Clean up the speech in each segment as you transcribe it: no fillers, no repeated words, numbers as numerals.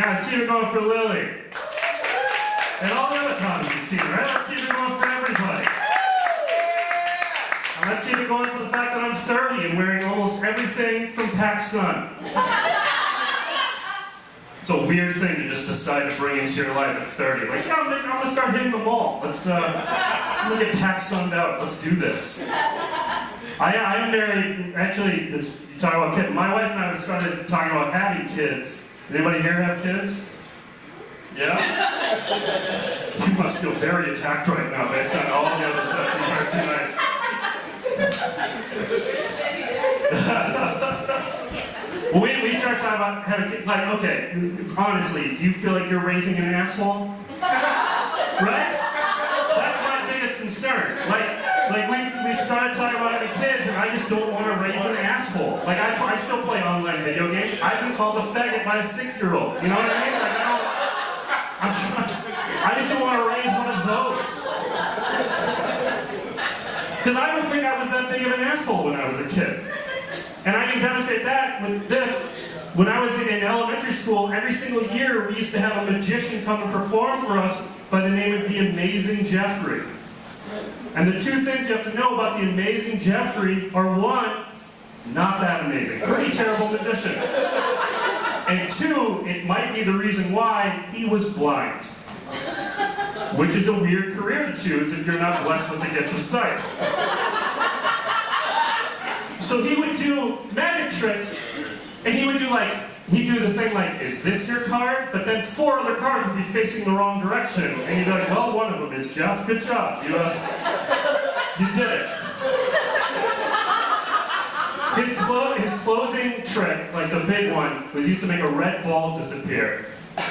Guys, keep it going for Lily. And all the other comments you've seen, right? Let's keep it going for everybody. And let's keep it going for the fact that I'm 30 and wearing almost everything from PacSun. It's a weird thing to just decide to bring into your life at 30. Like, yeah, I'm gonna start hitting the mall. I'm gonna get PacSun'd out. Let's do this. I am married, actually, you talk about kids. My wife and I have started talking about having kids. Anybody here have kids? Yeah? You must feel very attacked right now based on all the other stuff you've heard tonight. we start talking about having kids. Like, okay, honestly, do you feel like you're raising an asshole? Right? That's my biggest concern. Like we started talking about having kids, and I just don't want to raise an asshole. Like, I still play online video games. I've been called a faggot by a 6-year-old. You know what I mean? Like, I just don't want to raise one of those. Because I don't think I was that big of an asshole when I was a kid. And I can demonstrate that with this. When I was in elementary school, every single year we used to have a magician come and perform for us by the name of the Amazing Jeffrey. And the two things you have to know about the Amazing Jeffrey are, one, not that amazing. Pretty terrible magician. And two, it might be the reason why he was blind. Which is a weird career to choose if you're not blessed with the gift of sight. So he would do magic tricks, and he would do he'd do the thing like, is this your card? But then 4 other cards would be facing the wrong direction. And he'd be like, well, one of them is Jeff, good job. You did it. His closing trick, like the big one, was he used to make a red ball disappear.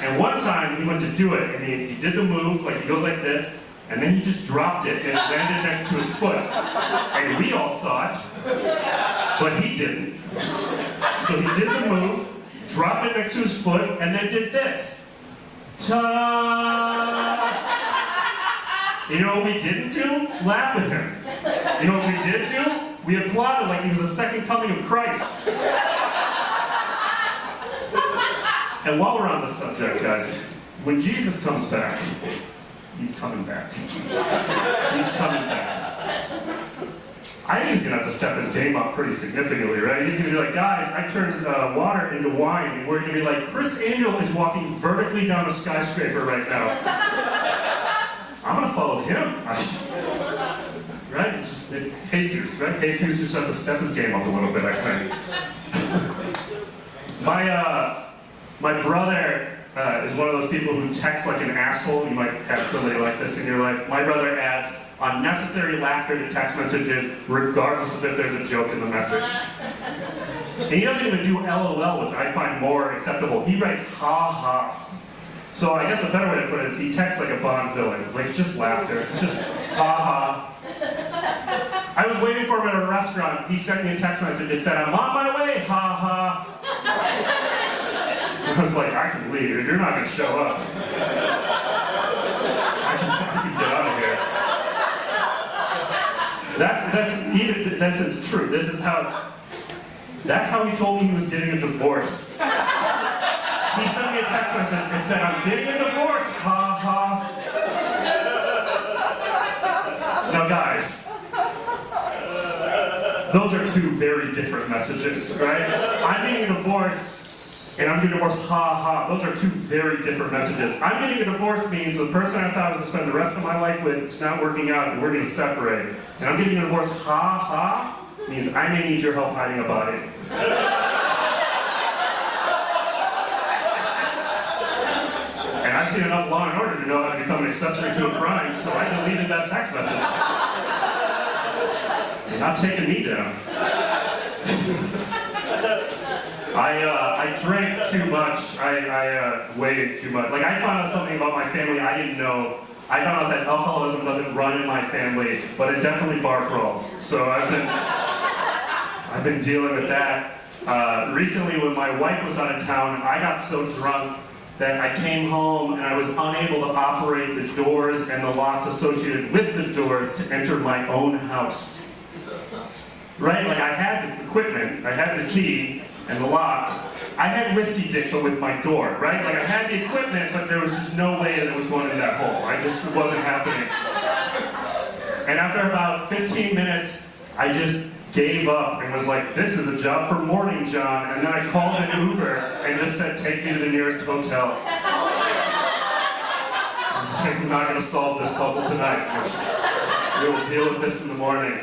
And one time he went to do it, and he did the move, like he goes like this, and then he just dropped it, and it landed next to his foot. And we all saw it, but he didn't. So he did the move, dropped it next to his foot, and then did this. Ta! You know what we didn't do? Laugh at him. You know what we did do? We applauded like he was the second coming of Christ. And while we're on the subject, guys, when Jesus comes back, he's coming back. He's coming back. I think he's going to have to step his game up pretty significantly, right? He's going to be like, guys, I turned water into wine, and we're going to be like, Chris Angel is walking vertically down a skyscraper right now. I'm going to follow him. Right? Jesus, right? Jesus just have to step his game up a little bit, I think. My brother is one of those people who texts like an asshole. You might have somebody like this in your life. My brother adds unnecessary laughter to text messages, regardless of if there's a joke in the message. And he doesn't even do LOL, which I find more acceptable. He writes ha ha. So I guess a better way to put it is he texts like a Bond villain. Like, it's just laughter. Just ha ha. I was waiting for him at a restaurant. He sent me a text message. It said, I'm on my way, ha ha. I was like, I can leave if you're not going to show up. I can get out of here. That's true. That's how he told me he was getting a divorce. He sent me a text message and said, I'm getting a divorce, ha ha. Now guys, those are two very different messages, right? I'm getting a divorce, and I'm getting a divorce, ha ha. Those are two very different messages. I'm getting a divorce means the person I thought I was going to spend the rest of my life with, it's not working out, and we're going to separate. And I'm getting a divorce, ha ha, means I may need your help hiding a body. And I've seen enough Law and Order to know how to become an accessory to a crime, so I deleted that text message. You're not taking me down. I drank too much. I weighed too much. Like, I found out something about my family I didn't know. I found out that alcoholism doesn't run in my family, but it definitely bar crawls. So I've been dealing with that. Recently, when my wife was out of town, I got so drunk that I came home and I was unable to operate the doors and the locks associated with the doors to enter my own house. Right? Like, I had the equipment, I had the key, and the lock, I had whiskey dick, but with my door, right? Like I had the equipment, but there was just no way that it was going in that hole. It wasn't happening. And after about 15 minutes, I just gave up and was like, this is a job for morning, John. And then I called an Uber and just said, take me to the nearest hotel. I was like, I'm not gonna solve this puzzle tonight. We will deal with this in the morning.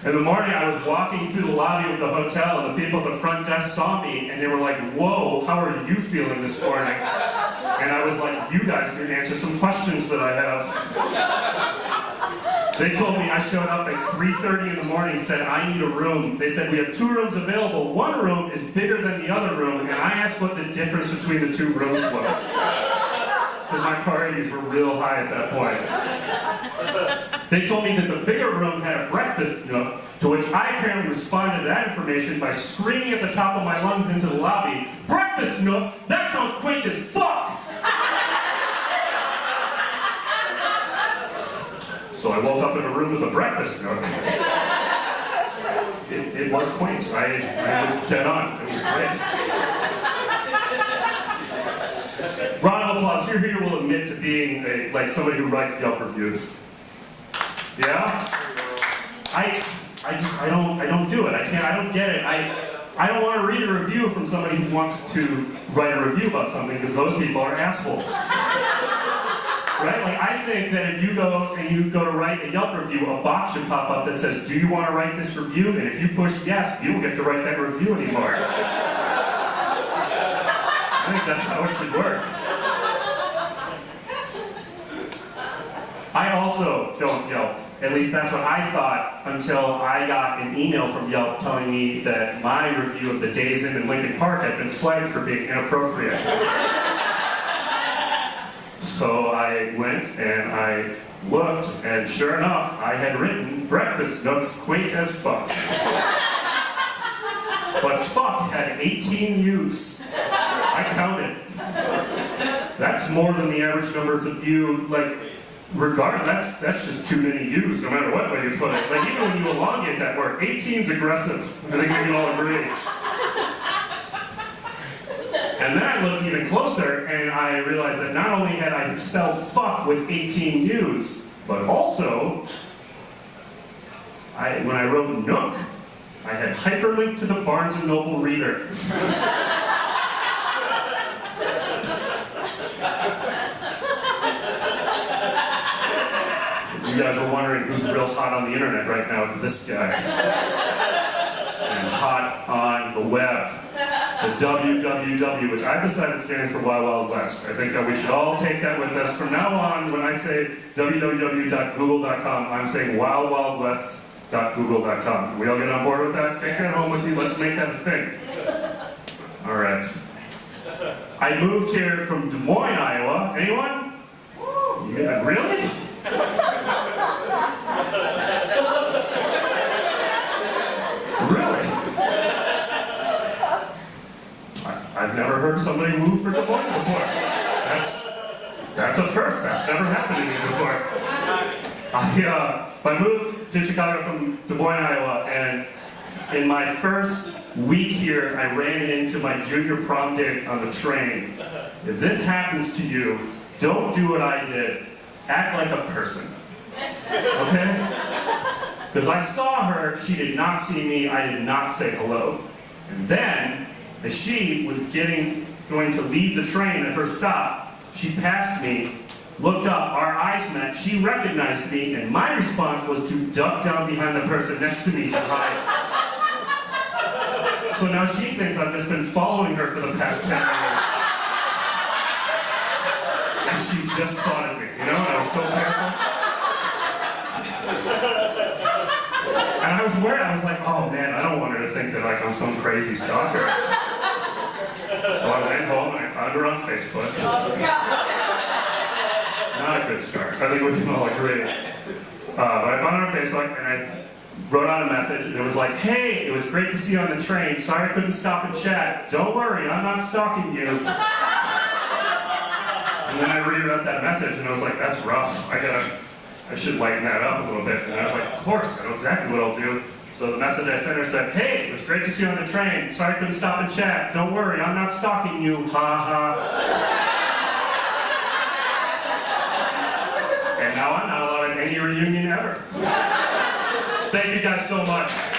In the morning, I was walking through the lobby of the hotel, and the people at the front desk saw me, and they were like, whoa, how are you feeling this morning? And I was like, you guys can answer some questions that I have. They told me I showed up at 3:30 in the morning, said I need a room. They said we have 2 rooms available. One room is bigger than the other room, and I asked what the difference between the 2 rooms was. Because my priorities were real high at that point. They told me that the bigger room had a breakfast nook, to which I apparently responded to that information by screaming at the top of my lungs into the lobby, breakfast nook? That sounds quaint as fuck! So I woke up in a room with a breakfast nook. It was quaint. I was dead on. It was great. Round of applause. Who here will admit to being like somebody who writes Yelp reviews? Yeah? I don't do it. I don't get it. I don't want to read a review from somebody who wants to write a review about something because those people are assholes. Right? Like I think that if you go to write a Yelp review, a box should pop up that says, do you want to write this review? And if you push yes, you don't get to write that review anymore. I think that's how it should work. I also don't Yelp. At least that's what I thought until I got an email from Yelp telling me that my review of the Days Inn in Lincoln Park had been flagged for being inappropriate. So I went and I looked, and sure enough, I had written, breakfast nooks quaint as fuck. But fuck had 18 U's. I counted. That's more than the average numbers of you, like, that's just too many U's, no matter what way you put it. Like, even when you elongate that word, 18's aggressive. I think we can all agree. And then I looked even closer, and I realized that not only had I spelled fuck with 18 U's, but also, when I wrote Nook, I had hyperlinked to the Barnes & Noble reader. You guys were wondering who's real hot on the internet right now. It's this guy. And hot on the web. The WWW, which I've decided stands for Wild Wild West. I think we should all take that with us. From now on, when I say www.google.com, I'm saying wildwildwest.google.com. We all get on board with that? Take that home with you. Let's make that a thing. All right. I moved here from Des Moines, Iowa. Anyone? Yeah, really? Really? I've never heard somebody move for Des Moines before. That's a first. That's never happened to me before. I moved to Chicago from Des Moines, Iowa, and in my first week here, I ran into my junior prom date on the train. If this happens to you, don't do what I did. Act like a person. Okay? Because I saw her, she did not see me, I did not say hello. And then, as she was going to leave the train at her stop, she passed me, looked up, our eyes met, she recognized me, and my response was to duck down behind the person next to me to hide. So now she thinks I've just been following her for the past 10 years. And she just thought of me, you know, and I was so careful. And I was worried, I was like, oh man, I don't want her to think that like I'm some crazy stalker. So I went home and I found her on Facebook. Not a good start, I think we can all agree. But I found her on Facebook and I wrote out a message and it was like, hey, it was great to see you on the train. Sorry I couldn't stop and chat. Don't worry, I'm not stalking you. And then I reread that message and I was like, that's rough. I should lighten that up a little bit. And I was like, of course, I know exactly what I'll do. So the message I sent her said, hey, it was great to see you on the train. Sorry I couldn't stop and chat. Don't worry, I'm not stalking you. Ha ha. And now I'm not allowed at any reunion ever. Thank you guys so much.